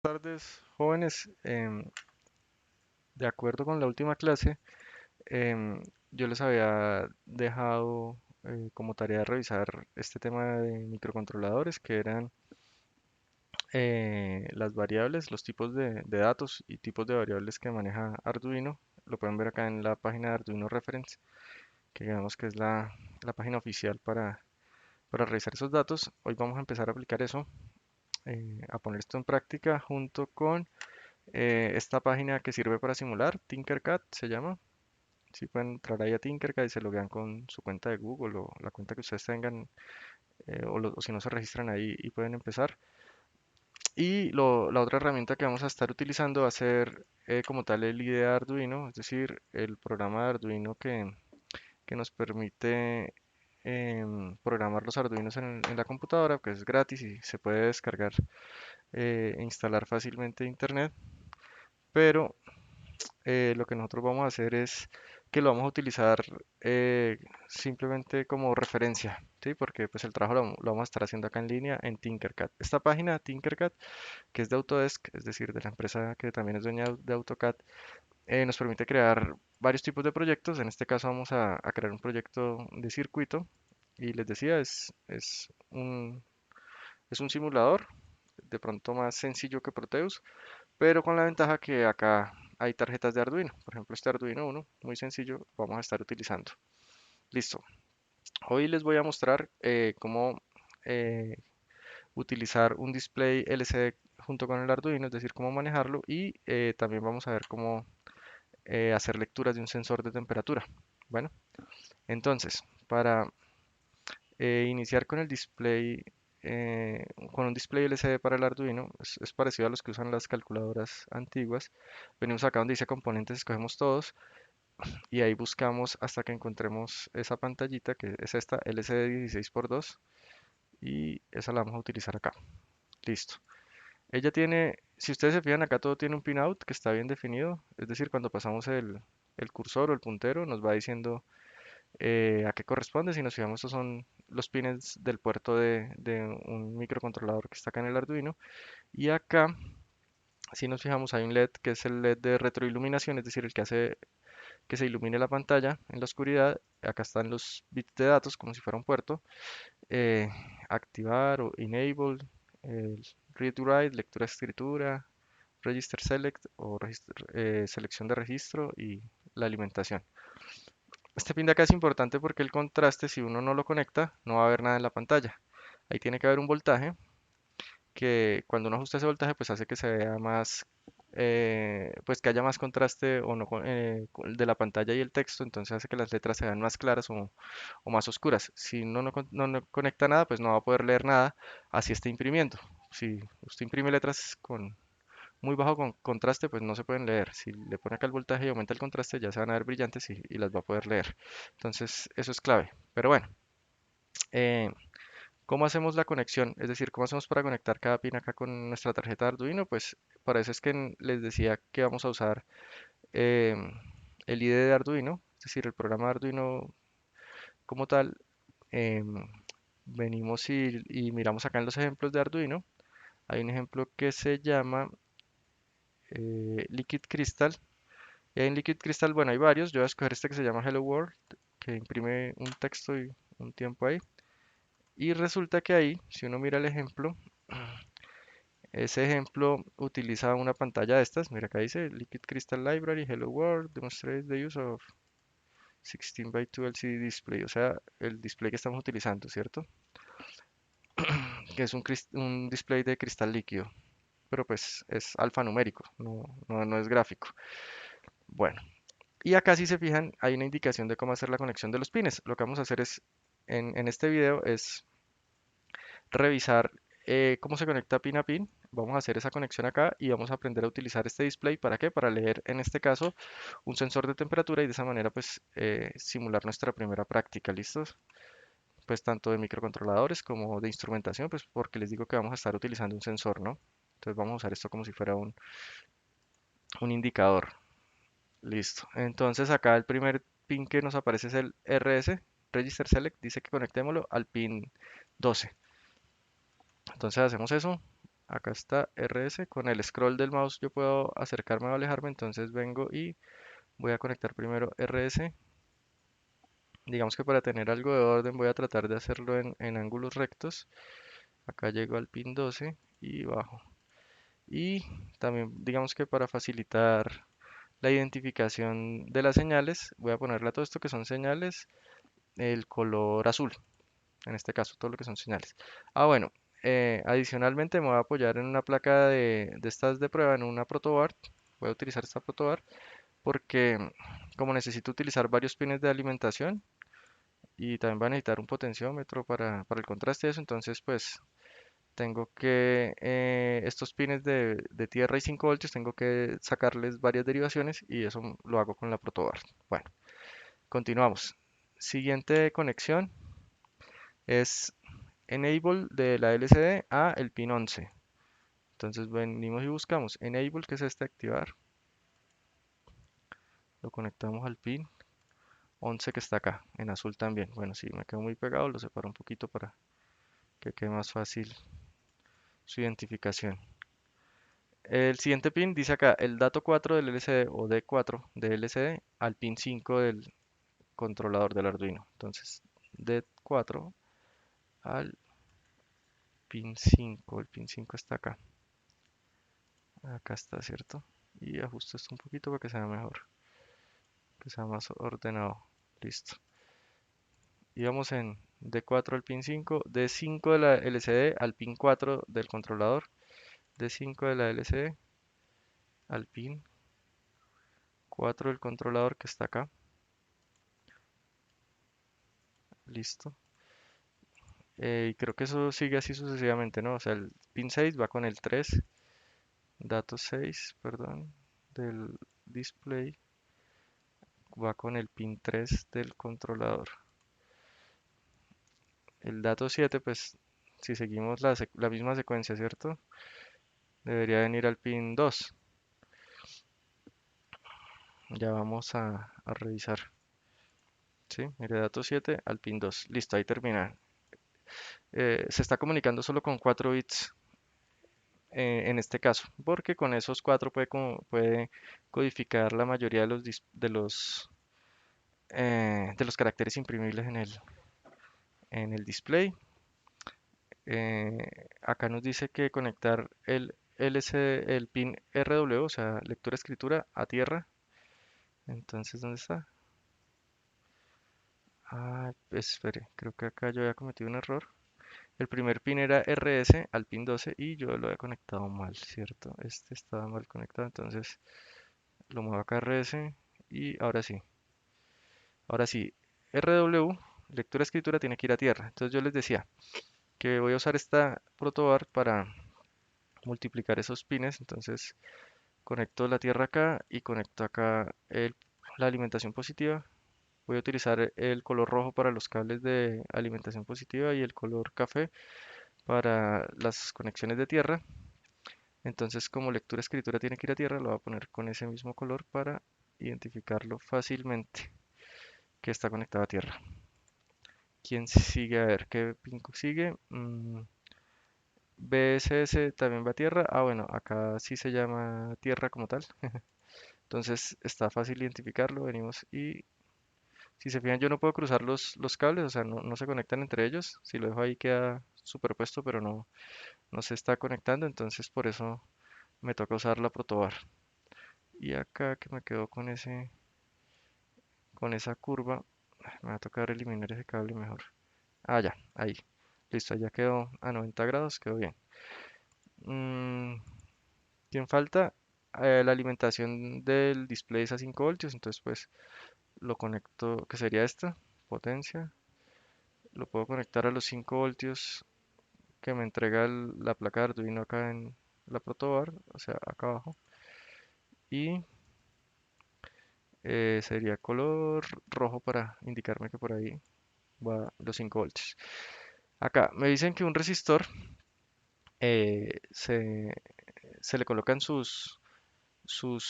Tardes, jóvenes. De acuerdo con la última clase, yo les había dejado como tarea revisar este tema de microcontroladores, que eran las variables, los tipos de datos y tipos de variables que maneja Arduino. Lo pueden ver acá en la página de Arduino Reference, que digamos que es la página oficial para revisar esos datos. Hoy vamos a empezar a aplicar eso, a poner esto en práctica junto con esta página que sirve para simular, Tinkercad se llama. Si pueden entrar ahí a Tinkercad y se loguean con su cuenta de Google o la cuenta que ustedes tengan, o si no se registran ahí y pueden empezar. Y la otra herramienta que vamos a estar utilizando va a ser como tal el IDE Arduino, es decir, el programa de Arduino que nos permite programar los Arduinos en la computadora, que es gratis y se puede descargar e instalar fácilmente de internet. Pero lo que nosotros vamos a hacer es que lo vamos a utilizar simplemente como referencia, ¿sí? Porque pues el trabajo lo vamos a estar haciendo acá en línea en Tinkercad. Esta página Tinkercad, que es de Autodesk, es decir, de la empresa que también es dueña de AutoCAD, nos permite crear varios tipos de proyectos. En este caso vamos a crear un proyecto de circuito y les decía, es un simulador, de pronto más sencillo que Proteus, pero con la ventaja que acá hay tarjetas de Arduino. Por ejemplo, este Arduino uno, muy sencillo, vamos a estar utilizando. Listo. Hoy les voy a mostrar cómo eh, utilizar un display LCD junto con el Arduino, es decir, cómo manejarlo y también vamos a ver cómo hacer lecturas de un sensor de temperatura. Bueno, entonces, para iniciar con el display, con un display LCD para el Arduino, es parecido a los que usan las calculadoras antiguas. Venimos acá donde dice componentes, escogemos todos y ahí buscamos hasta que encontremos esa pantallita que es esta LCD 16x2 y esa la vamos a utilizar acá. Listo. Ella tiene, si ustedes se fijan acá todo tiene un pinout que está bien definido, es decir, cuando pasamos el cursor o el puntero nos va diciendo a qué corresponde. Si nos fijamos, estos son los pines del puerto de un microcontrolador que está acá en el Arduino. Y acá, si nos fijamos, hay un LED que es el LED de retroiluminación, es decir, el que hace que se ilumine la pantalla en la oscuridad. Acá están los bits de datos como si fuera un puerto. eh, Activar o enable, el read to write, lectura escritura, register select o selección de registro y la alimentación. Este pin de acá es importante porque el contraste, si uno no lo conecta, no va a haber nada en la pantalla. Ahí tiene que haber un voltaje que cuando uno ajusta ese voltaje, pues hace que se vea más, pues que haya más contraste o no de la pantalla y el texto, entonces hace que las letras se vean más claras o más oscuras. Si uno no conecta nada, pues no va a poder leer nada, así está imprimiendo. Si usted imprime letras con muy bajo contraste, pues no se pueden leer. Si le pone acá el voltaje y aumenta el contraste, ya se van a ver brillantes y las va a poder leer. Entonces, eso es clave. Pero bueno, eh, ¿cómo hacemos la conexión? Es decir, ¿cómo hacemos para conectar cada pin acá con nuestra tarjeta de Arduino? Pues para eso es que les decía que vamos a usar em, el IDE de Arduino, es decir, el programa de Arduino como tal. em, Venimos y miramos acá en los ejemplos de Arduino. Hay un ejemplo que se llama Liquid Crystal. Y en Liquid Crystal, bueno, hay varios. Yo voy a escoger este que se llama Hello World, que imprime un texto y un tiempo ahí. Y resulta que ahí, si uno mira el ejemplo, ese ejemplo utiliza una pantalla de estas. Mira, acá dice Liquid Crystal Library, Hello World, demonstrates the use of 16 by 2 LCD display, o sea, el display que estamos utilizando, ¿cierto? Que es un display de cristal líquido, pero pues es alfanumérico, no es gráfico. Bueno, y acá si se fijan, hay una indicación de cómo hacer la conexión de los pines. Lo que vamos a hacer es, en este video, es revisar cómo se conecta pin a pin. Vamos a hacer esa conexión acá y vamos a aprender a utilizar este display. ¿Para qué? Para leer, en este caso, un sensor de temperatura y de esa manera, pues, simular nuestra primera práctica. ¿Listos? Pues tanto de microcontroladores como de instrumentación, pues porque les digo que vamos a estar utilizando un sensor, ¿no? Entonces vamos a usar esto como si fuera un indicador. Listo. Entonces acá el primer pin que nos aparece es el RS, Register Select, dice que conectémoslo al pin 12. Entonces hacemos eso, acá está RS, con el scroll del mouse yo puedo acercarme o alejarme, entonces vengo y voy a conectar primero RS. Digamos que para tener algo de orden voy a tratar de hacerlo en ángulos rectos. Acá llego al pin 12 y bajo. Y también digamos que para facilitar la identificación de las señales, voy a ponerle a todo esto que son señales el color azul. En este caso, todo lo que son señales. Bueno, adicionalmente me voy a apoyar en una placa de estas de prueba, en una protobart. Voy a utilizar esta protobart porque como necesito utilizar varios pines de alimentación y también va a necesitar un potenciómetro para el contraste y eso, entonces pues tengo que, estos pines de tierra y 5 voltios, tengo que sacarles varias derivaciones y eso lo hago con la protobart. Bueno, continuamos. Siguiente conexión es Enable de la LCD a el pin 11. Entonces venimos y buscamos Enable, que es este activar. Lo conectamos al pin 11 que está acá, en azul también. Bueno, si me quedo muy pegado, lo separo un poquito para que quede más fácil su identificación. El siguiente pin dice acá el dato 4 del LCD o D4 de LCD al pin 5 del controlador del Arduino. Entonces, D4 al pin 5. El pin 5 está acá. Acá está, ¿cierto? Y ajusto esto un poquito para que sea mejor, que sea más ordenado. Listo. Y vamos en D4 al pin 5, D5 de la LCD al pin 4 del controlador, D5 de la LCD al pin 4 del controlador que está acá. Listo. Y creo que eso sigue así sucesivamente, ¿no? O sea, el pin 6 va con el 3, dato 6, perdón, del display, va con el pin 3 del controlador. El dato 7, pues, si seguimos la misma secuencia, ¿cierto? Debería venir al pin 2. Ya vamos a revisar. ¿Sí? Mire, dato 7 al pin 2. Listo, ahí termina. Se está comunicando solo con 4 bits en este caso, porque con esos 4 puede codificar la mayoría de los caracteres imprimibles en el display. Acá nos dice que conectar el pin RW, o sea, lectura-escritura, a tierra. Entonces, ¿dónde está? Espere, creo que acá yo había cometido un error. El primer pin era RS al pin 12 y yo lo había conectado mal, ¿cierto? Este estaba mal conectado, entonces lo muevo acá a RS y ahora sí. Ahora sí, RW, lectura-escritura, tiene que ir a tierra. Entonces yo les decía que voy a usar esta protobar para multiplicar esos pines. Entonces conecto la tierra acá y conecto acá la alimentación positiva. Voy a utilizar el color rojo para los cables de alimentación positiva y el color café para las conexiones de tierra. Entonces, como lectura escritura tiene que ir a tierra, lo voy a poner con ese mismo color para identificarlo fácilmente que está conectado a tierra. ¿Quién sigue? A ver, ¿qué pin sigue? BSS también va a tierra. Bueno, acá sí se llama tierra como tal. Entonces está fácil identificarlo. Venimos y si se fijan, yo no puedo cruzar los cables, o sea, no se conectan entre ellos. Si lo dejo ahí queda superpuesto, pero no se está conectando. Entonces por eso me toca usar la protobar. Y acá que me quedo con esa curva, me va a tocar eliminar ese cable mejor. Ya, ahí. Listo, ya quedó a 90 grados, quedó bien. Mm, ¿Quién falta? La alimentación del display es a 5 voltios, entonces pues lo conecto, que sería esta, potencia. Lo puedo conectar a los 5 voltios que me entrega la placa de Arduino acá en la protobar, o sea, acá abajo. Y sería color rojo para indicarme que por ahí va los 5 voltios. Acá me dicen que un resistor eh, se, se le colocan sus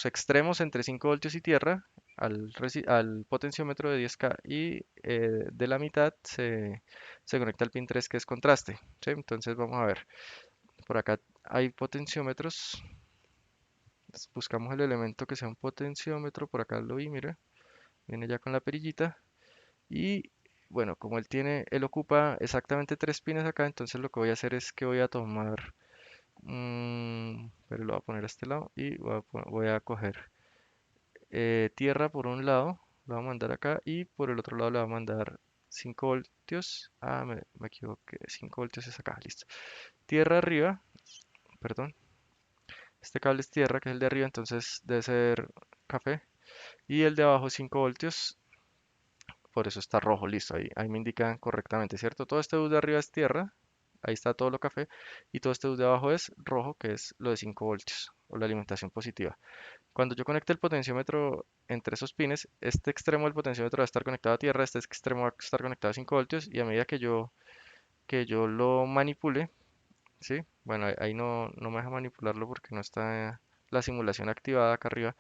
extremos entre 5 voltios y tierra al potenciómetro de 10K y de la mitad se conecta al pin 3 que es contraste. ¿Sí? Entonces vamos a ver. Por acá hay potenciómetros. Buscamos el elemento que sea un potenciómetro. Por acá lo vi, mire. Viene ya con la perillita. Y bueno, como él ocupa exactamente tres pines acá, entonces lo que voy a hacer es que voy a tomar, pero lo voy a poner a este lado y voy a coger tierra por un lado, lo voy a mandar acá y por el otro lado le voy a mandar 5 voltios. Ah, me equivoqué, 5 voltios es acá, listo. Tierra arriba, perdón, este cable es tierra, que es el de arriba, entonces debe ser café. Y el de abajo 5 voltios, por eso está rojo, listo, ahí me indican correctamente, ¿cierto? Todo este luz de arriba es tierra, ahí está todo lo café, y todo este luz de abajo es rojo, que es lo de 5 voltios, o la alimentación positiva. Cuando yo conecte el potenciómetro entre esos pines, este extremo del potenciómetro va a estar conectado a tierra, este extremo va a estar conectado a 5 voltios, y a medida que yo lo manipule, ¿sí? Bueno, ahí no me deja manipularlo porque no está la simulación activada acá arriba,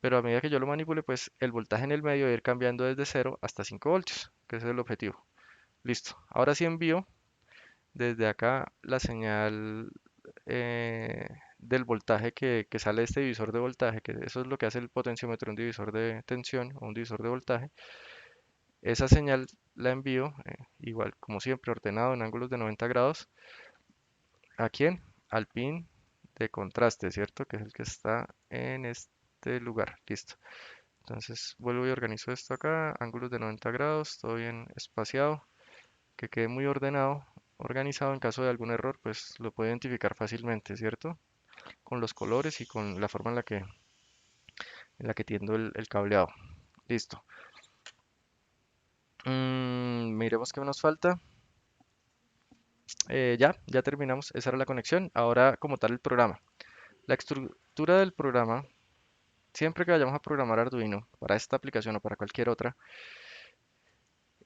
pero a medida que yo lo manipule, pues el voltaje en el medio va a ir cambiando desde 0 hasta 5 voltios, que ese es el objetivo. Listo. Ahora sí envío desde acá la señal del voltaje que sale de este divisor de voltaje, que eso es lo que hace el potenciómetro, un divisor de tensión o un divisor de voltaje. Esa señal la envío, igual como siempre, ordenado en ángulos de 90 grados. ¿A quién? Al pin de contraste, ¿cierto? Que es el que está en este lugar. Listo. Entonces vuelvo y organizo esto acá, ángulos de 90 grados, todo bien espaciado, que quede muy ordenado, organizado. En caso de algún error, pues lo puedo identificar fácilmente, ¿cierto? Con los colores y con la forma en la que tiendo el cableado. Listo. Miremos qué nos falta. Ya terminamos. Esa era la conexión. Ahora, como tal, el programa. La estructura del programa, siempre que vayamos a programar Arduino para esta aplicación o para cualquier otra,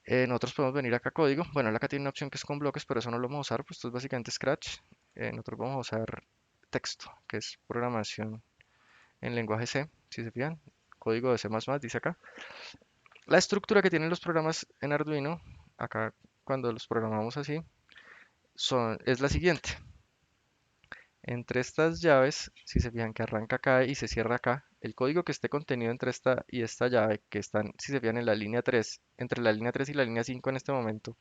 nosotros podemos venir acá a código. Bueno, él acá tiene una opción que es con bloques, pero eso no lo vamos a usar, pues esto es básicamente Scratch. Nosotros vamos a usar texto, que es programación en lenguaje C, si se fijan. Código de C++, dice acá. La estructura que tienen los programas en Arduino, acá cuando los programamos así, es la siguiente. Entre estas llaves, si se fijan que arranca acá y se cierra acá, el código que esté contenido entre esta y esta llave, que están, si se fijan en la línea 3, entre la línea 3 y la línea 5 en este momento,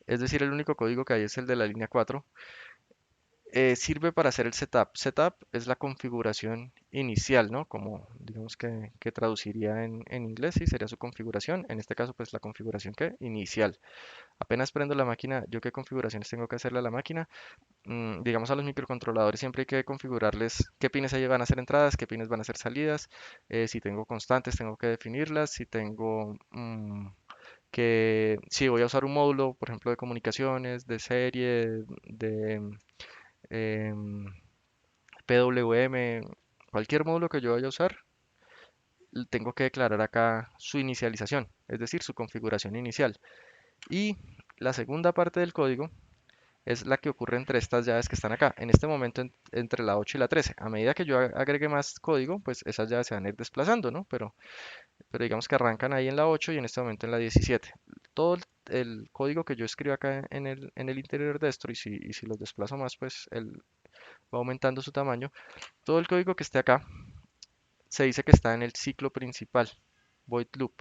es decir, el único código que hay es el de la línea 4, sirve para hacer el setup. Setup es la configuración inicial, ¿no? Como digamos que traduciría en inglés, sí, sería su configuración. En este caso, pues la configuración que inicial. Apenas prendo la máquina, ¿yo qué configuraciones tengo que hacerle a la máquina? Digamos a los microcontroladores siempre hay que configurarles qué pines ahí van a ser entradas, qué pines van a ser salidas. Si tengo constantes, tengo que definirlas. Si tengo que si voy a usar un módulo, por ejemplo, de comunicaciones, de serie, de em, PWM, cualquier módulo que yo vaya a usar, tengo que declarar acá su inicialización, es decir, su configuración inicial. Y la segunda parte del código es la que ocurre entre estas llaves que están acá. En este momento entre la 8 y la 13. A medida que yo agregue más código, pues esas llaves se van a ir desplazando, ¿no? Pero digamos que arrancan ahí en la 8 y en este momento en la 17. Todo el código que yo escribo acá en el interior de esto, y si los desplazo más, pues él va aumentando su tamaño. Todo el código que esté acá se dice que está en el ciclo principal, void loop.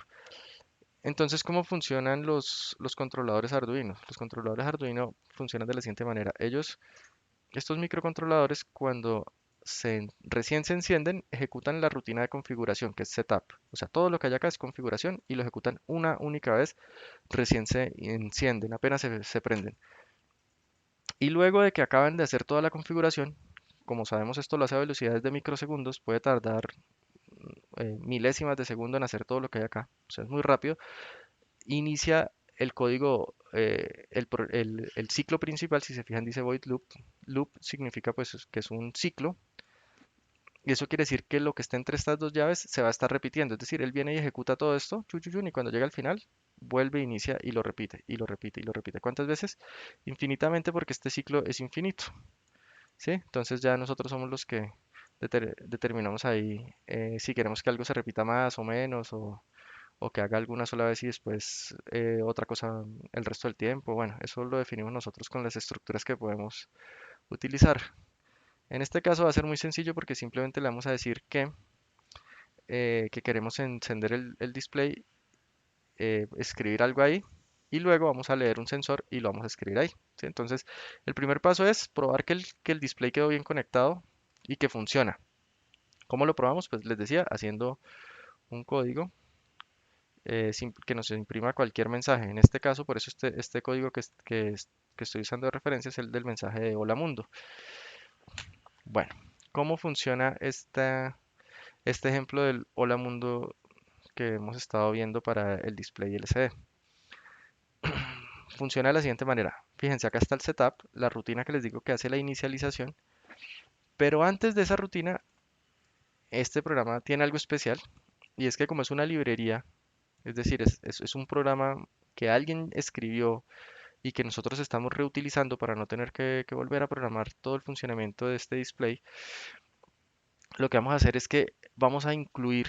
Entonces, ¿cómo funcionan los controladores Arduino? Los controladores Arduino funcionan de la siguiente manera. Estos microcontroladores, cuando recién se encienden, ejecutan la rutina de configuración, que es setup. O sea, todo lo que hay acá es configuración y lo ejecutan una única vez, recién se encienden, apenas se prenden. Y luego de que acaban de hacer toda la configuración, como sabemos esto lo hace a velocidades de microsegundos, puede tardar milésimas de segundo en hacer todo lo que hay acá, o sea, es muy rápido, inicia el código, el ciclo principal, si se fijan dice void loop, loop significa pues que es un ciclo, y eso quiere decir que lo que está entre estas dos llaves se va a estar repitiendo, es decir, él viene y ejecuta todo esto, y cuando llega al final, vuelve, inicia y lo repite, y lo repite, y lo repite. ¿Cuántas veces? Infinitamente porque este ciclo es infinito, ¿sí? Entonces ya nosotros somos los que determinamos ahí si queremos que algo se repita más o menos, o que haga alguna sola vez y después otra cosa el resto del tiempo. Bueno, eso lo definimos nosotros con las estructuras que podemos utilizar. En este caso va a ser muy sencillo porque simplemente le vamos a decir que queremos encender el display, escribir algo ahí y luego vamos a leer un sensor y lo vamos a escribir ahí. ¿Sí? Entonces, el primer paso es probar que el display quedó bien conectado y que funciona. ¿Cómo lo probamos? Pues les decía, haciendo un código que nos imprima cualquier mensaje. En este caso, por eso este código que estoy usando de referencia es el del mensaje de Hola Mundo. Bueno, ¿cómo funciona este ejemplo del Hola Mundo que hemos estado viendo para el display LCD? Funciona de la siguiente manera. Fíjense, acá está el setup, la rutina que les digo que hace la inicialización, pero antes de esa rutina, este programa tiene algo especial y es que como es una librería, es decir, es un programa que alguien escribió y que nosotros estamos reutilizando para no tener que volver a programar todo el funcionamiento de este display, lo que vamos a hacer es que vamos a incluir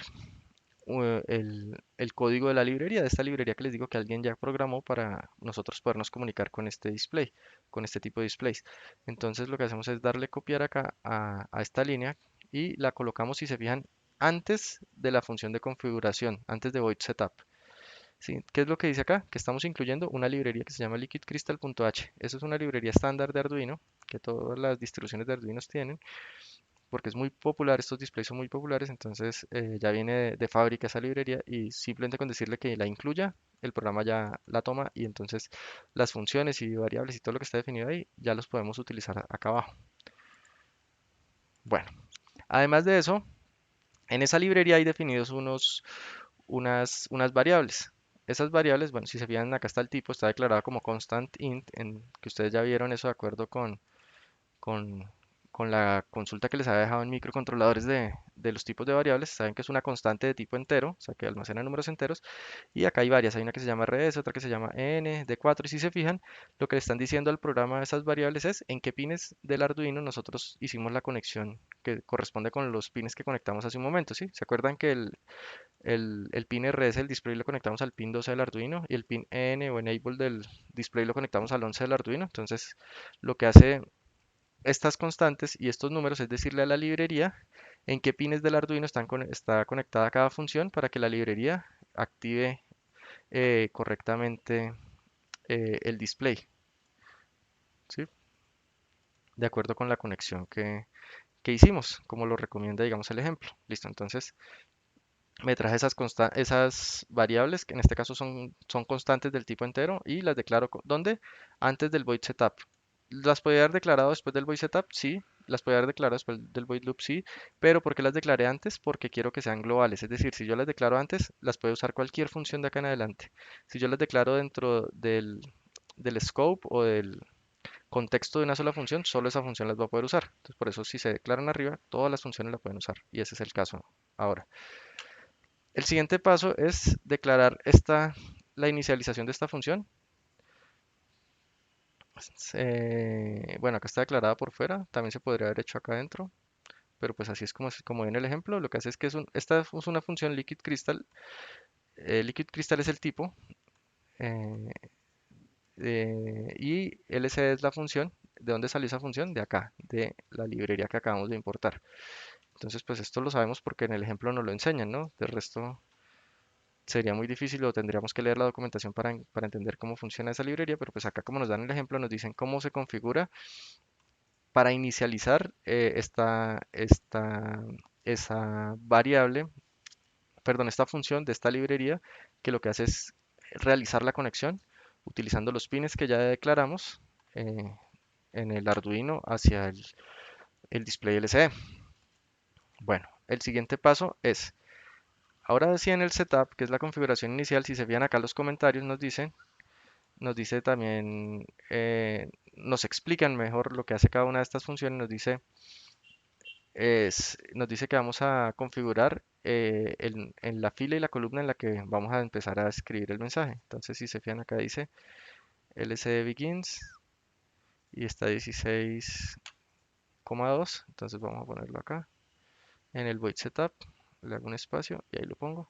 el código de la librería, de esta librería que les digo que alguien ya programó para nosotros podernos comunicar con este display, con este tipo de displays. Entonces lo que hacemos es darle copiar acá a esta línea y la colocamos, si se fijan, antes de la función de configuración, antes de void setup. ¿Sí? ¿Qué es lo que dice acá? Que estamos incluyendo una librería que se llama liquidcrystal.h. Eso es una librería estándar de Arduino que todas las distribuciones de Arduino tienen porque es muy popular, estos displays son muy populares, entonces ya viene de fábrica esa librería y simplemente con decirle que la incluya, el programa ya la toma y entonces las funciones y variables y todo lo que está definido ahí ya los podemos utilizar acá abajo. Bueno, además de eso, en esa librería hay definidos unas variables. Esas variables, bueno, si se fijan acá está el tipo, está declarado como constant int, en que ustedes ya vieron eso de acuerdo con, con la consulta que les había dejado en microcontroladores de los tipos de variables. Saben que es una constante de tipo entero, o sea que almacena números enteros. Y acá hay varias, hay una que se llama rs, otra que se llama n, d4. Y si se fijan, lo que le están diciendo al programa de esas variables es en qué pines del Arduino nosotros hicimos la conexión que corresponde con los pines que conectamos hace un momento, ¿sí? ¿Se acuerdan que el pin RS del display lo conectamos al pin 12 del Arduino y el pin N o enable del display lo conectamos al 11 del Arduino? Entonces, lo que hace estas constantes y estos números, es decirle a la librería en qué pines del Arduino está conectada cada función para que la librería active correctamente el display, ¿sí? De acuerdo con la conexión que hicimos, como lo recomienda, digamos, el ejemplo. Listo, entonces me traje esas variables, que en este caso son constantes del tipo entero, y las declaro, ¿dónde? Antes del void setup. ¿Las podía haber declarado después del void setup? Sí. ¿Las podía haber declarado después del void loop? Sí. Pero ¿por qué las declaré antes? Porque quiero que sean globales. Es decir, si yo las declaro antes, las puede usar cualquier función de acá en adelante. Si yo las declaro dentro del scope o del contexto de una sola función, solo esa función las va a poder usar. Entonces, por eso si se declaran arriba, todas las funciones la pueden usar. Y ese es el caso ahora. El siguiente paso es declarar la inicialización de esta función. Bueno, acá está declarada por fuera, también se podría haber hecho acá adentro, pero pues así es como en el ejemplo. Lo que hace es que esta es una función liquid crystal. Liquid crystal es el tipo eh, y LC es la función. ¿De dónde salió esa función? De acá, de la librería que acabamos de importar. Entonces, pues esto lo sabemos porque en el ejemplo nos lo enseñan, ¿no? De resto, sería muy difícil o tendríamos que leer la documentación para entender cómo funciona esa librería, pero pues acá como nos dan el ejemplo, nos dicen cómo se configura para inicializar esa variable, perdón, esta función de esta librería, que lo que hace es realizar la conexión utilizando los pines que ya declaramos eh, en el Arduino hacia el display LCD. Bueno, el siguiente paso es, ahora sí en el setup, que es la configuración inicial, si se fijan acá los comentarios nos dice también, nos explican mejor lo que hace cada una de estas funciones, nos dice que vamos a configurar en la fila y la columna en la que vamos a empezar a escribir el mensaje. Entonces, si se fijan acá dice LCD begins y está 16,2. Entonces vamos a ponerlo acá en el void setup, le hago un espacio y ahí lo pongo.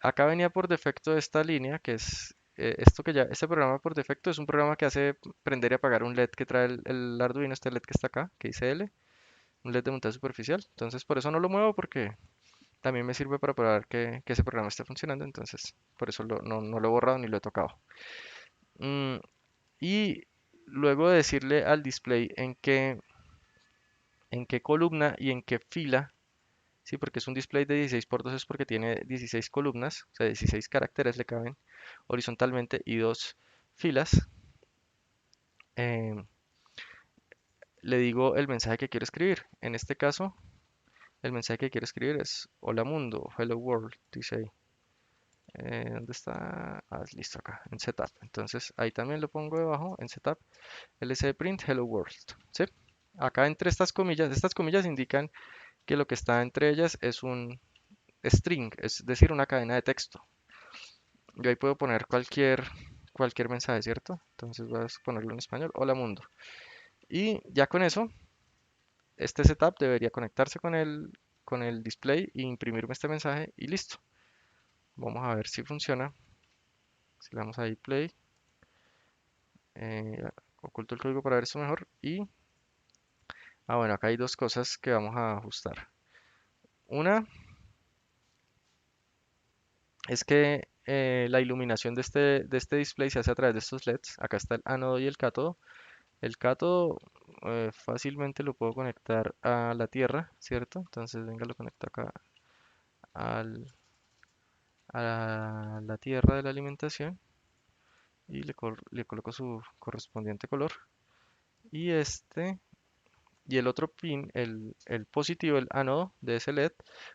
Acá venía por defecto esta línea que es esto que ya, este programa por defecto es un programa que hace prender y apagar un LED que trae el Arduino, este LED que está acá, que dice L, un LED de montaje superficial. Entonces por eso no lo muevo porque también me sirve para probar que ese programa esté funcionando. Entonces por eso no lo he borrado ni lo he tocado. Mm, y luego de decirle al display en qué columna y en qué fila. Sí, porque es un display de 16 por 2 es porque tiene 16 columnas, o sea, 16 caracteres le caben horizontalmente y dos filas. em, Le digo el mensaje que quiero escribir. En este caso, el mensaje que quiero escribir es Hola mundo, Hello World, dice ahí. ¿Dónde está? Ah, listo acá, en Setup. Entonces ahí también lo pongo debajo, en Setup, print Hello World. ¿Sí? Acá entre estas comillas indican que lo que está entre ellas es un string, es decir, una cadena de texto. Yo ahí puedo poner cualquier mensaje, ¿cierto? Entonces voy a ponerlo en español. Hola mundo. Y ya con eso, este setup debería conectarse con el display e imprimirme este mensaje y listo. Vamos a ver si funciona. Si le damos ahí play, eh, oculto el código para ver esto mejor. Bueno, acá hay dos cosas que vamos a ajustar. Una es que la iluminación de este display se hace a través de estos LEDs. Acá está el ánodo y el cátodo. El cátodo fácilmente lo puedo conectar a la tierra, ¿cierto? Entonces, venga, lo conecto acá al- a la tierra de la alimentación y le coloco su correspondiente color. Y y el otro pin, el positivo, el ánodo de ese LED,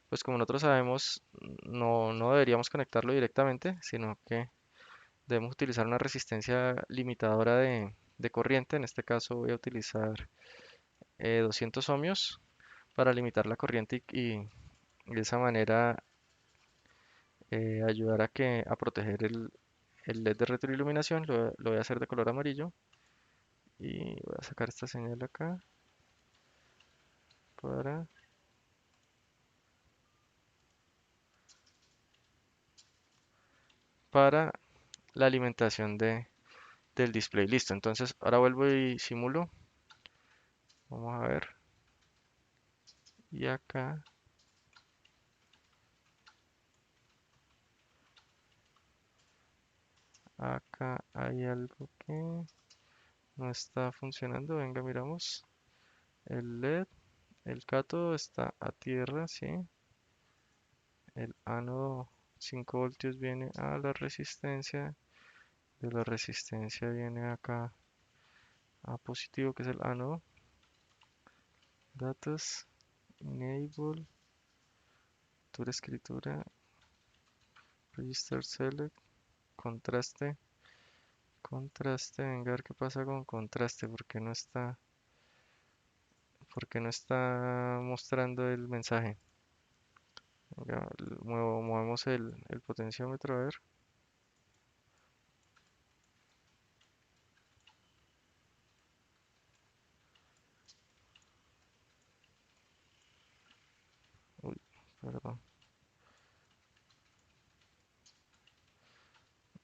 pues como nosotros sabemos, no deberíamos conectarlo directamente, sino que debemos utilizar una resistencia limitadora de corriente. En este caso voy a utilizar 200 ohmios para limitar la corriente y de esa manera ayudar a proteger el LED de retroiluminación. Lo voy a hacer de color amarillo y voy a sacar esta señal acá para, para la alimentación del display. Listo, entonces ahora vuelvo y simulo. Vamos a ver. Y acá hay algo que no está funcionando. Venga, miramos. El LED, el cátodo está a tierra, sí. El ánodo 5 voltios viene a la resistencia. De la resistencia viene acá a positivo, que es el ánodo. Datos, enable, escritura, register select, contraste, venga a ver qué pasa con contraste, porque no está mostrando el mensaje. Venga, movemos el potenciómetro, a ver. Uy, perdón.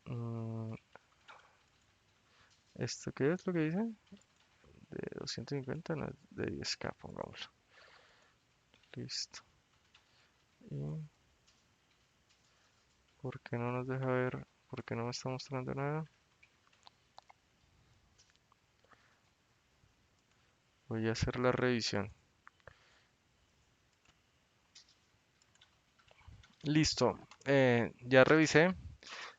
Mm, ¿Esto qué es lo que dice? De 250, no, de 10K, pongámoslo. Listo. ¿Y por qué no nos deja ver? ¿Por qué no me está mostrando nada? Voy a hacer la revisión. Listo. Ya revisé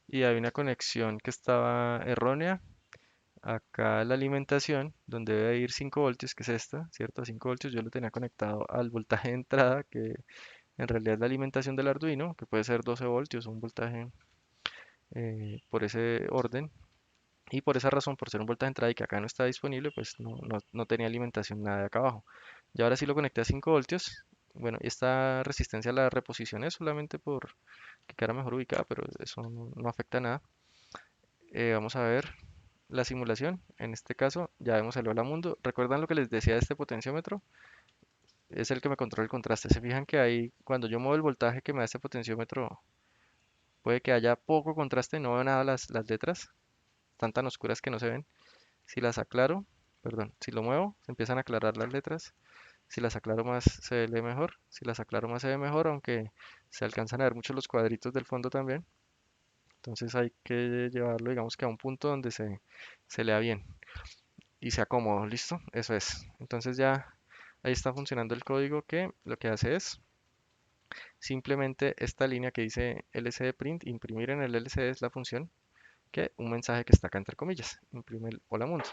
y hay una conexión que estaba errónea. Acá la alimentación, donde debe ir 5 voltios, que es esta, ¿cierto? A 5 voltios yo lo tenía conectado al voltaje de entrada, que en realidad es la alimentación del Arduino, que puede ser 12 voltios, un voltaje por ese orden. Y por esa razón, por ser un voltaje de entrada y que acá no está disponible, pues no tenía alimentación nada de acá abajo. Y ahora sí lo conecté a 5 voltios. Bueno, esta resistencia la reposicioné solamente por que quedara mejor ubicada, pero eso no afecta nada. Vamos a ver la simulación. En este caso, ya vemos el hola mundo. ¿Recuerdan lo que les decía de este potenciómetro? Es el que me controla el contraste. ¿Se fijan que ahí, cuando yo muevo el voltaje que me da este potenciómetro, Puede que haya poco contraste, no veo nada las letras, están tan oscuras que no se ven. Si las aclaro, perdón, si lo muevo, se empiezan a aclarar las letras. Si las aclaro más, se ve mejor. Si las aclaro más, se ve mejor, aunque se alcanzan a ver mucho los cuadritos del fondo también. Entonces hay que llevarlo, digamos que a un punto donde se lea bien y sea cómodo. ¿Listo? Eso es. Entonces ya ahí está funcionando el código que lo que hace es simplemente esta línea que dice LCD print, imprimir en el LCD es la función que un mensaje que está acá entre comillas, imprime el hola mundo.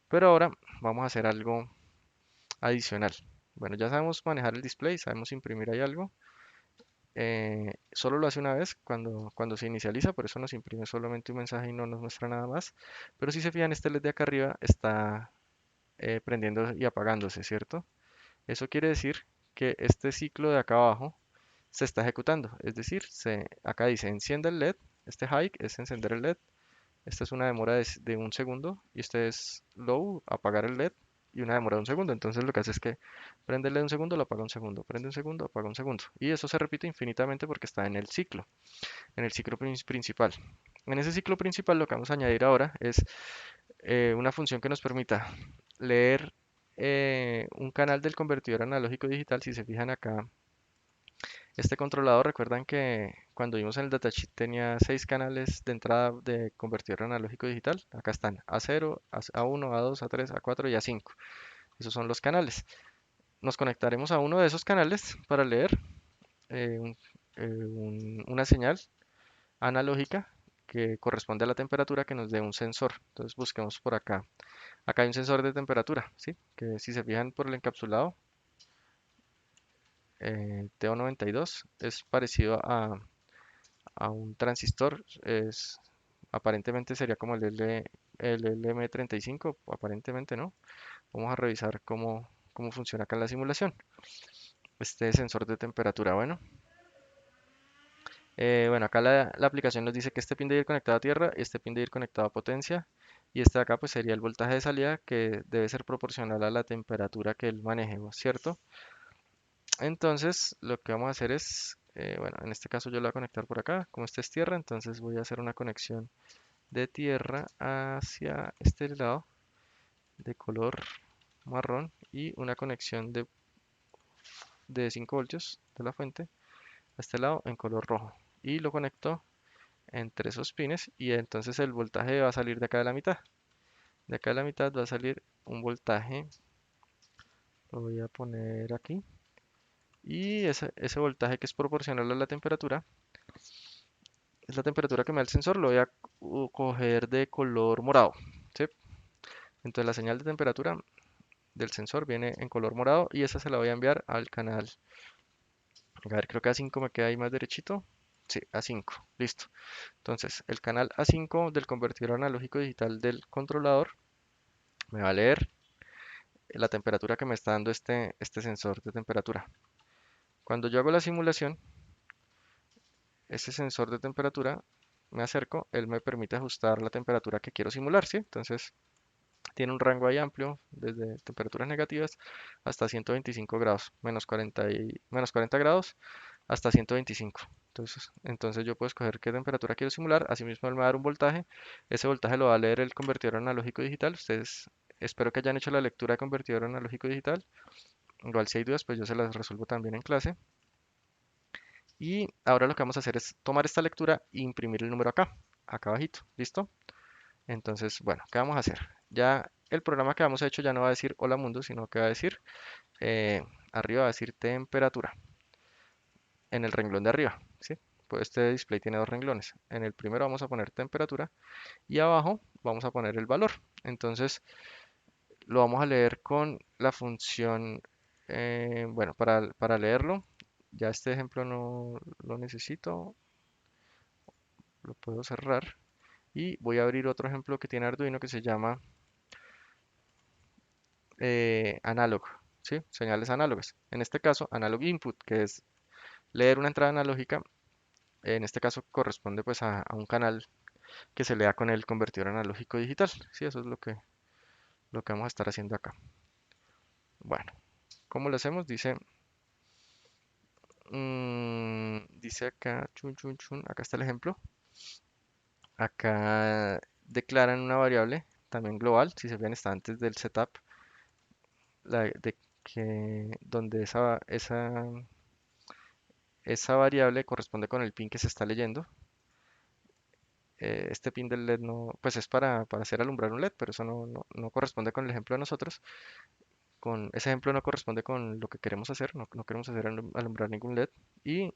Pero ahora vamos a hacer algo adicional. Bueno, ya sabemos manejar el display, sabemos imprimir ahí algo. Solo lo hace una vez cuando se inicializa, por eso nos imprime solamente un mensaje y no nos muestra nada más. Pero si se fijan, este LED de acá arriba está prendiendo y apagándose, ¿cierto? Eso quiere decir que este ciclo de acá abajo se está ejecutando. Es decir, acá dice enciende el LED, este high es encender el LED, esta es una demora de un segundo y este es low, apagar el LED y una demora de un segundo. Entonces lo que hace es que prende el LED un segundo, lo apaga un segundo, prende un segundo, apaga un segundo. Y eso se repite infinitamente porque está en el ciclo principal. En ese ciclo principal lo que vamos a añadir ahora es una función que nos permita leer un canal del convertidor analógico digital. Si se fijan acá, este controlador, recuerdan que cuando vimos en el datasheet tenía 6 canales de entrada de convertidor analógico digital. Acá están A0, A1, A2, A3, A4 y A5. Esos son los canales. Nos conectaremos a uno de esos canales para leer eh, un- una señal analógica que corresponde a la temperatura que nos dé un sensor. Entonces busquemos por acá. Acá hay un sensor de temperatura, ¿sí? Que si se fijan por el encapsulado, TO92 es parecido a un transistor. Aparentemente sería como el LM35, aparentemente no. Vamos a revisar cómo funciona acá en la simulación. Este sensor de temperatura, bueno, acá la aplicación nos dice que este pin debe ir conectado a tierra, este pin debe ir conectado a potencia y este de acá pues sería el voltaje de salida que debe ser proporcional a la temperatura que él maneje, ¿cierto? Entonces lo que vamos a hacer es, bueno, en este caso yo lo voy a conectar por acá, como este es tierra, entonces voy a hacer una conexión de tierra hacia este lado de color marrón y una conexión de 5 voltios de la fuente a este lado en color rojo y lo conecto entre esos pines y entonces el voltaje va a salir de acá de la mitad. De acá de la mitad va a salir un voltaje, lo voy a poner aquí, y ese voltaje que es proporcional a la temperatura, es la temperatura que me da el sensor, lo voy a coger de color morado, ¿sí? Entonces la señal de temperatura del sensor viene en color morado y esa se la voy a enviar al canal. A ver, creo que A5 me queda ahí más derechito. Sí, A5, listo. Entonces, el canal A5 del convertidor analógico digital del controlador me va a leer la temperatura que me está dando este sensor de temperatura. Cuando yo hago la simulación, ese sensor de temperatura, me acerco, él me permite ajustar la temperatura que quiero simular, ¿sí? Entonces, tiene un rango ahí amplio, desde temperaturas negativas hasta 125 grados, menos 40 grados hasta 125. Entonces yo puedo escoger qué temperatura quiero simular, asimismo él me va a dar un voltaje, ese voltaje lo va a leer el convertidor analógico digital, ustedes espero que hayan hecho la lectura de convertidor analógico digital, igual si hay dudas pues yo se las resuelvo también en clase, y ahora lo que vamos a hacer es tomar esta lectura e imprimir el número acá abajito, ¿listo? Entonces, bueno, ¿qué vamos a hacer? Ya el programa que hemos hecho ya no va a decir hola mundo, sino que va a decir, eh, arriba va a decir temperatura, en el renglón de arriba, ¿sí? Pues este display tiene dos renglones. En el primero vamos a poner temperatura y abajo vamos a poner el valor. Entonces lo vamos a leer con la función, bueno, para leerlo, ya este ejemplo no lo necesito, lo puedo cerrar y voy a abrir otro ejemplo que tiene Arduino que se llama analog, ¿sí? Señales análogas. En este caso, analog input, que es leer una entrada analógica, en este caso corresponde pues a un canal que se lea con el convertidor analógico digital. Sí, eso es lo que vamos a estar haciendo acá. Bueno, ¿cómo lo hacemos? Dice Dice acá, chun, chun, chun, acá está el ejemplo. Acá declaran una variable también global, si se ven está antes del setup, de que donde esa variable corresponde con el pin que se está leyendo. Este pin del LED no, pues es para hacer alumbrar un LED, pero eso no corresponde con el ejemplo de nosotros. Con ese ejemplo no corresponde con lo que queremos hacer, no queremos hacer alumbrar ningún LED. Y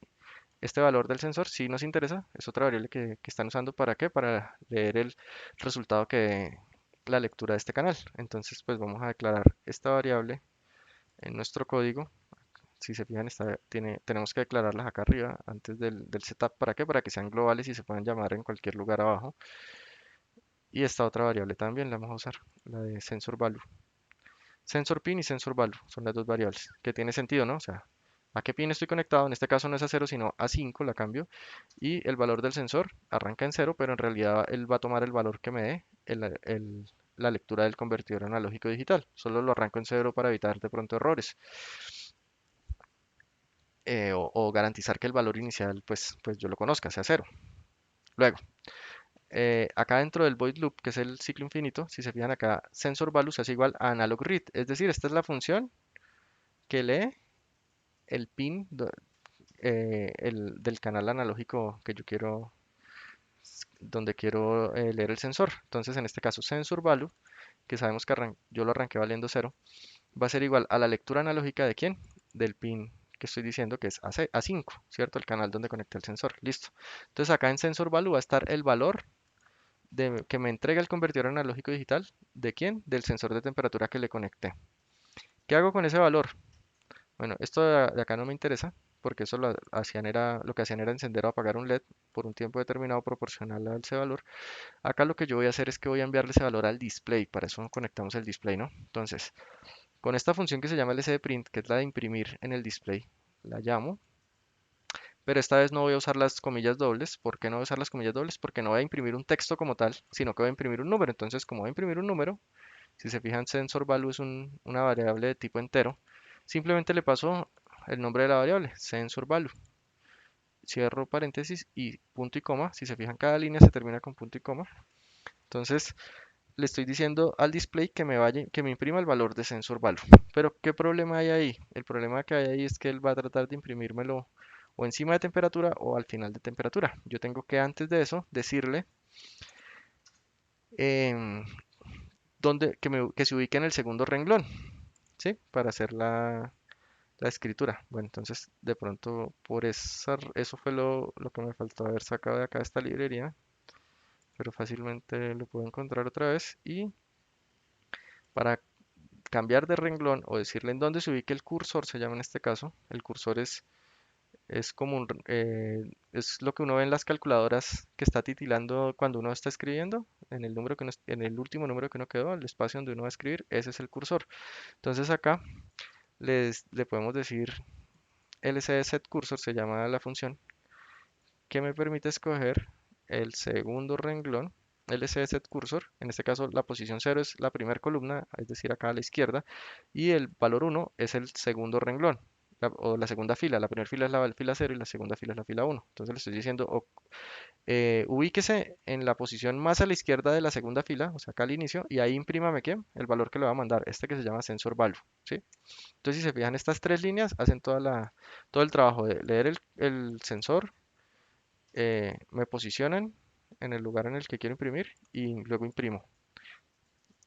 este valor del sensor sí nos interesa, es otra variable que están usando para qué, para leer el resultado que la lectura de este canal. Entonces, pues vamos a declarar esta variable en nuestro código. Si se fijan, tenemos que declararlas acá arriba antes del setup. ¿Para qué? Para que sean globales y se puedan llamar en cualquier lugar abajo. Y esta otra variable también la vamos a usar, la de sensor value. Sensor pin y sensor value son las dos variables, que tiene sentido, ¿no? O sea, ¿a qué pin estoy conectado? En este caso no es a 0, sino a 5, la cambio. Y el valor del sensor arranca en 0, pero en realidad él va a tomar el valor que me dé la lectura del convertidor analógico digital. Solo lo arranco en 0 para evitar de pronto errores. O garantizar que el valor inicial, pues yo lo conozca, sea 0. Luego, acá dentro del void loop, que es el ciclo infinito, si se fijan acá, sensor value se hace igual a analog read. Es decir, esta es la función que lee el pin del canal analógico que yo quiero, donde quiero leer el sensor. Entonces, en este caso, sensor value, que sabemos que yo lo arranqué valiendo 0, va a ser igual a la lectura analógica de quién? Del pin que estoy diciendo que es A5, ¿cierto? El canal donde conecté el sensor. Listo. Entonces, acá en sensor value va a estar el valor que me entrega el convertidor analógico digital. ¿De quién? Del sensor de temperatura que le conecté. ¿Qué hago con ese valor? Bueno, esto de acá no me interesa porque eso lo que hacían era encender o apagar un LED por un tiempo determinado proporcional a ese valor. Acá lo que yo voy a hacer es que voy a enviarle ese valor al display. Para eso conectamos el display, ¿no? Entonces, con esta función que se llama LCDprint, que es la de imprimir en el display, la llamo. Pero esta vez no voy a usar las comillas dobles. ¿Por qué no voy a usar las comillas dobles? Porque no voy a imprimir un texto como tal, sino que voy a imprimir un número. Entonces, como voy a imprimir un número, si se fijan, sensor value es una variable de tipo entero. Simplemente le paso el nombre de la variable, sensor value. Cierro paréntesis y punto y coma. Si se fijan, cada línea se termina con punto y coma. Entonces, le estoy diciendo al display que me imprima el valor de sensor value. Pero, ¿qué problema hay ahí? El problema que hay ahí es que él va a tratar de imprimírmelo o encima de temperatura o al final de temperatura. Yo tengo que antes de eso decirle em, que se ubique en el segundo renglón, ¿sí? Para hacer la escritura. Bueno, entonces de pronto eso fue lo que me faltó haber sacado de acá de esta librería, pero fácilmente lo puedo encontrar otra vez. Y para cambiar de renglón o decirle en dónde se ubique el cursor, se llama en este caso, el cursor es como es lo que uno ve en las calculadoras que está titilando cuando uno está escribiendo, en el número en el último número que uno quedó, el espacio donde uno va a escribir, ese es el cursor. Entonces acá le podemos decir lcsetCursor, se llama la función, que me permite escoger el segundo renglón, lcsetCursor. En este caso la posición 0 es la primera columna, es decir, acá a la izquierda, y el valor 1 es el segundo renglón. O la segunda fila, la primera fila es la fila 0 y la segunda fila es la fila 1. Entonces le estoy diciendo, ubíquese en la posición más a la izquierda de la segunda fila, o sea, acá al inicio, y ahí imprímame ¿qué? El valor que le va a mandar, este que se llama sensor value, ¿sí? Entonces, si se fijan, estas tres líneas hacen todo el trabajo de leer el sensor, me posicionan en el lugar en el que quiero imprimir y luego imprimo.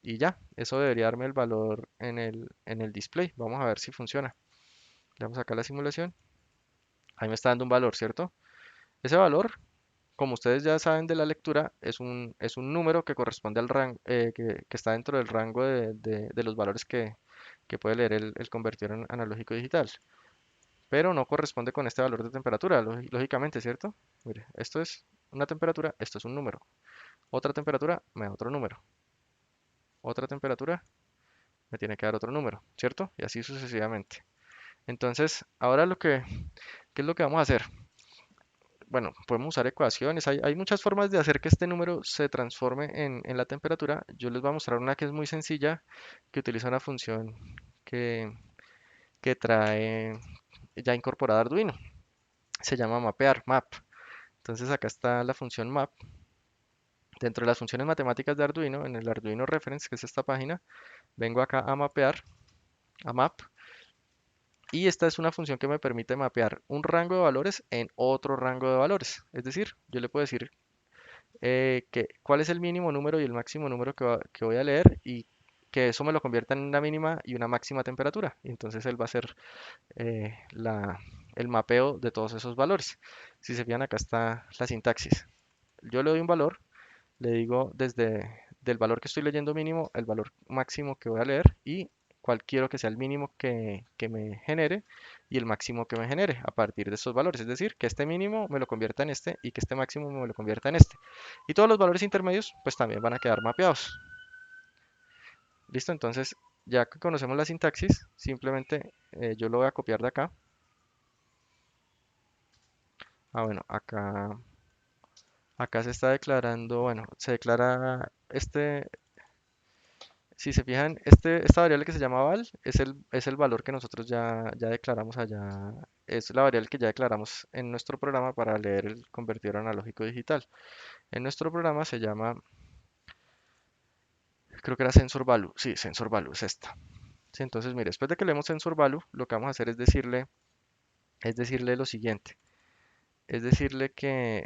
Y ya, eso debería darme el valor en el display. Vamos a ver si funciona. Le damos acá a la simulación. Ahí me está dando un valor, ¿cierto? Ese valor, como ustedes ya saben de la lectura, es un número que corresponde al rango, que está dentro del rango de los valores que puede leer el convertidor analógico digital. Pero no corresponde con este valor de temperatura, lógicamente, ¿cierto? Mire, esto es una temperatura, esto es un número. Otra temperatura me da otro número. Otra temperatura me tiene que dar otro número, ¿cierto? Y así sucesivamente. Entonces, ahora ¿qué es lo que vamos a hacer? Bueno, podemos usar ecuaciones. Hay muchas formas de hacer que este número se transforme en la temperatura. Yo les voy a mostrar una que es muy sencilla, que utiliza una función que, que trae ya incorporada Arduino. se llama mapear, map. Entonces acá está la función map. Dentro de las funciones matemáticas de Arduino, en el Arduino Reference, que es esta página, vengo acá a mapear, a map, y esta es una función que me permite mapear un rango de valores en otro rango de valores. Es decir, yo le puedo decir cuál es el mínimo número y el máximo número que voy a leer y que eso me lo convierta en una mínima y una máxima temperatura. Y entonces él va a hacer el mapeo de todos esos valores. Si se fijan, acá está la sintaxis. Yo le doy un valor, le digo desde del valor que estoy leyendo mínimo, el valor máximo que voy a leer y cuál quiero que sea el mínimo que me genere y el máximo que me genere a partir de estos valores. Es decir, que este mínimo me lo convierta en este y que este máximo me lo convierta en este. Y todos los valores intermedios pues también van a quedar mapeados. ¿Listo? Entonces, ya que conocemos la sintaxis, simplemente yo lo voy a copiar de acá. Ah, bueno, acá se está declarando, bueno, se declara si se fijan, esta variable que se llama val es el valor que nosotros ya declaramos allá, es la variable que ya declaramos en nuestro programa para leer el convertidor analógico digital. En nuestro programa se llama, creo que era sensor value, sí, sensor value es esta. Sí, entonces, mire, después de que leemos sensor value, lo que vamos a hacer es decirle lo siguiente, es decirle que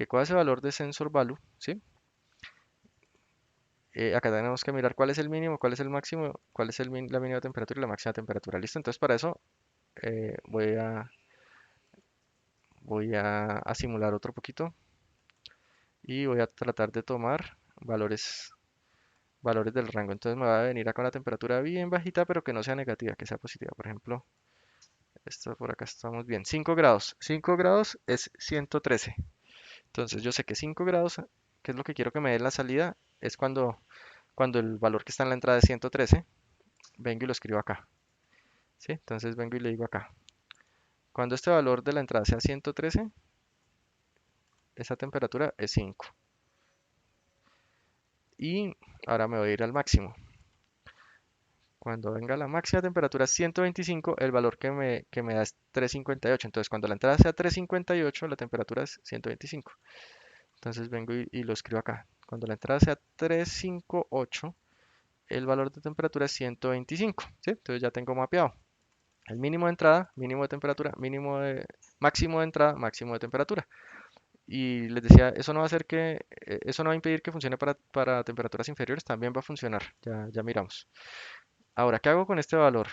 cuál es el valor de sensor value, ¿sí? Acá tenemos que mirar cuál es el mínimo, cuál es el máximo, cuál es la mínima temperatura y la máxima temperatura. ¿Listo? Entonces para eso voy a simular otro poquito y voy a tratar de tomar valores del rango. Entonces me va a venir acá una temperatura bien bajita, pero que no sea negativa, que sea positiva. Por ejemplo, esto por acá estamos bien. 5 grados. 5 grados es 113. Entonces yo sé que 5 grados, que es lo que quiero que me dé la salida, es cuando el valor que está en la entrada es 113, vengo y lo escribo acá. ¿Sí? Entonces vengo y le digo acá. Cuando este valor de la entrada sea 113, esa temperatura es 5. Y ahora me voy a ir al máximo. Cuando venga la máxima temperatura 125, el valor que me da es 358. Entonces, cuando la entrada sea 358, la temperatura es 125. Entonces, vengo y lo escribo acá. Cuando la entrada sea 358, el valor de temperatura es 125. ¿Sí? Entonces, ya tengo mapeado el mínimo de entrada, mínimo de temperatura, máximo de entrada, máximo de temperatura. Y les decía, eso no va a hacer eso no va a impedir que funcione para temperaturas inferiores, también va a funcionar. Ya miramos. Ahora, ¿qué hago con este valor?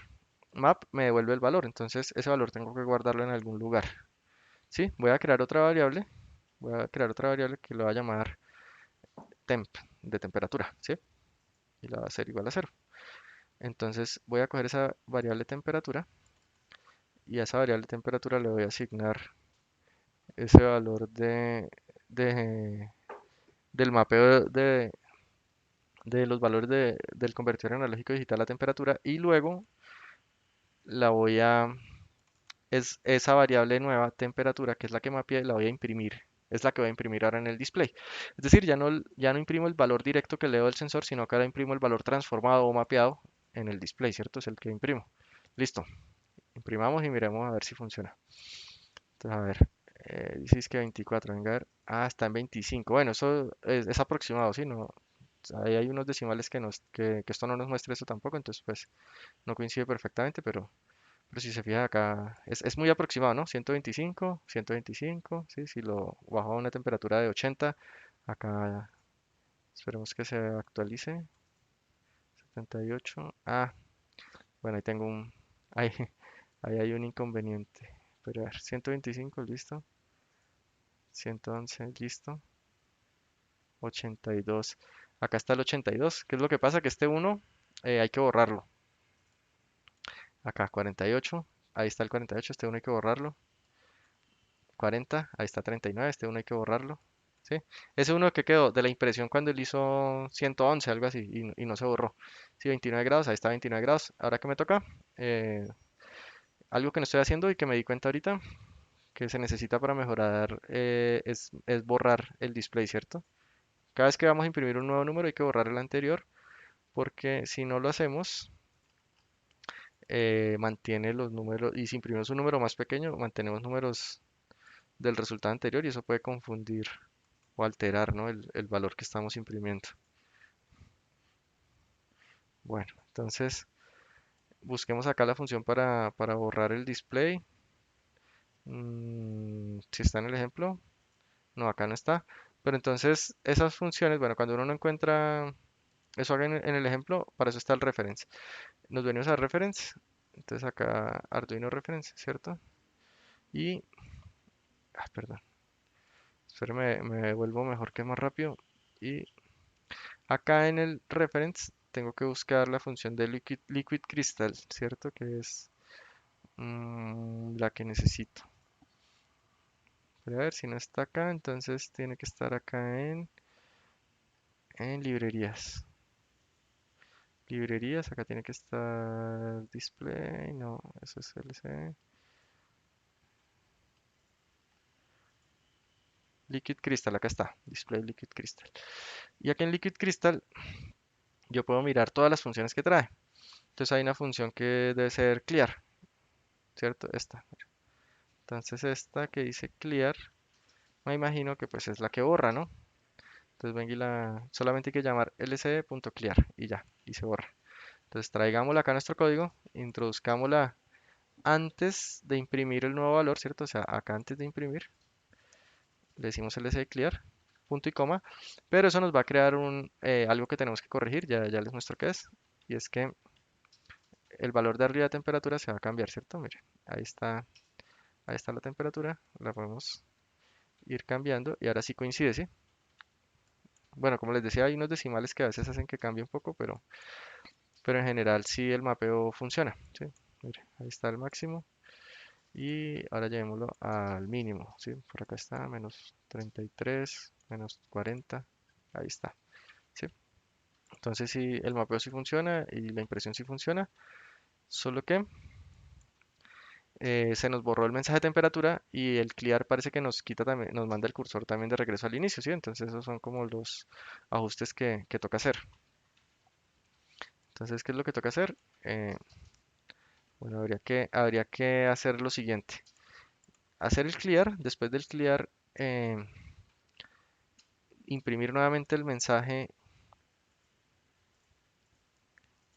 Map me devuelve el valor, entonces ese valor tengo que guardarlo en algún lugar. ¿Sí? Voy a crear otra variable, que lo voy a llamar temp, de temperatura, ¿sí? Y la va a hacer igual a cero. Entonces voy a coger esa variable temperatura y a esa variable temperatura le voy a asignar ese valor de- del mapeo de los valores del convertidor analógico digital a temperatura y luego la voy a es esa variable nueva, temperatura, que es la que mapeé, la voy a imprimir. Es la que voy a imprimir ahora en el display. Es decir, ya no imprimo el valor directo que leo del sensor, sino que ahora imprimo el valor transformado o mapeado en el display, ¿cierto? Es el que imprimo. Listo. Imprimamos y miremos a ver si funciona. Entonces, a ver. Dices que 24, venga a ver. Ah, está en 25. Bueno, eso es aproximado, ¿sí? No, ahí hay unos decimales que esto no nos muestra eso tampoco, entonces pues no coincide perfectamente, pero si se fija acá, es muy aproximado, ¿no? 125, 125, ¿sí? Si lo bajo a una temperatura de 80, acá esperemos que se actualice. 78. Ah, bueno, ahí, ahí hay un inconveniente. Pero a ver, 125, listo. 111, listo. 82. Acá está el 82. ¿Qué es lo que pasa? Que este uno hay que borrarlo. Acá 48. Ahí está el 48. Este uno hay que borrarlo. 40, ahí está 39, este uno hay que borrarlo, ¿sí? Ese uno que quedó de la impresión cuando él hizo 111, algo así, y no se borró. Sí, 29 grados, ahí está 29 grados. Ahora que me toca, eh, algo que no estoy haciendo y que me di cuenta ahorita, que se necesita para mejorar, es borrar el display, ¿cierto? Cada vez que vamos a imprimir un nuevo número hay que borrar el anterior, porque si no lo hacemos, mantiene los números, y si imprimimos un número más pequeño, mantenemos números del resultado anterior y eso puede confundir o alterar, ¿no? el valor que estamos imprimiendo. Bueno, entonces busquemos acá la función para borrar el display. Si está en el ejemplo, no, acá no está. Pero entonces esas funciones, bueno, cuando uno no encuentra eso haga en el ejemplo, para eso está el reference. Nos venimos a reference, entonces acá Arduino reference, ¿cierto? Y, perdón, espero me vuelvo mejor que más rápido. Y acá en el reference tengo que buscar la función de liquid crystal, ¿cierto? Que es la que necesito. Pero a ver si no está acá, entonces tiene que estar acá en librerías. Librerías, acá tiene que estar display, no, eso es LC. Liquid Crystal, acá está, Display Liquid Crystal. Y aquí en Liquid Crystal yo puedo mirar todas las funciones que trae. Entonces hay una función que debe ser clear, ¿cierto? Esta. Entonces esta que dice clear, me imagino que pues es la que borra, ¿no? Entonces venga y solamente hay que llamar lcd.clear y ya, y se borra. Entonces traigámosla acá a nuestro código, introduzcámosla antes de imprimir el nuevo valor, ¿cierto? O sea, acá antes de imprimir, le decimos lcd clear, punto y coma, pero eso nos va a crear algo que tenemos que corregir, ya les muestro qué es, y es que el valor de arriba de temperatura se va a cambiar, ¿cierto? Mire, ahí está la temperatura, la podemos ir cambiando y ahora sí coincide, ¿sí? Bueno, como les decía, hay unos decimales que a veces hacen que cambie un poco, pero en general sí el mapeo funciona, ¿sí? Mire, ahí está el máximo y ahora llevémoslo al mínimo, ¿sí? Por acá está, menos 33, menos 40, ahí está, ¿sí? Entonces sí, el mapeo sí funciona y la impresión sí funciona, solo que se nos borró el mensaje de temperatura y el clear parece que nos quita también, nos manda el cursor también de regreso al inicio, ¿sí? Entonces esos son como los ajustes que toca hacer. Entonces, ¿qué es lo que toca hacer? Bueno, habría que hacer lo siguiente. Hacer el clear, después del clear, imprimir nuevamente el mensaje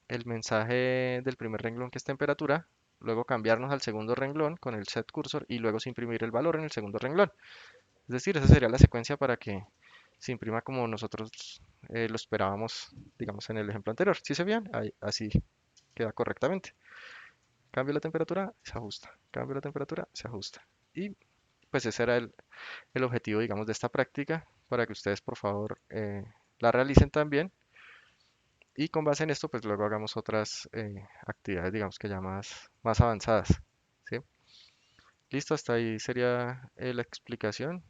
del primer renglón que es temperatura, luego cambiarnos al segundo renglón con el set cursor y luego se imprimir el valor en el segundo renglón. Es decir, esa sería la secuencia para que se imprima como nosotros lo esperábamos, digamos, en el ejemplo anterior. ¿Sí se veían? Así queda correctamente. Cambio la temperatura, se ajusta. Cambio la temperatura, se ajusta. Y pues ese era el objetivo, digamos, de esta práctica para que ustedes, por favor, la realicen también. Y con base en esto, pues luego hagamos otras actividades, digamos que ya más avanzadas. ¿Sí? Listo, hasta ahí sería la explicación.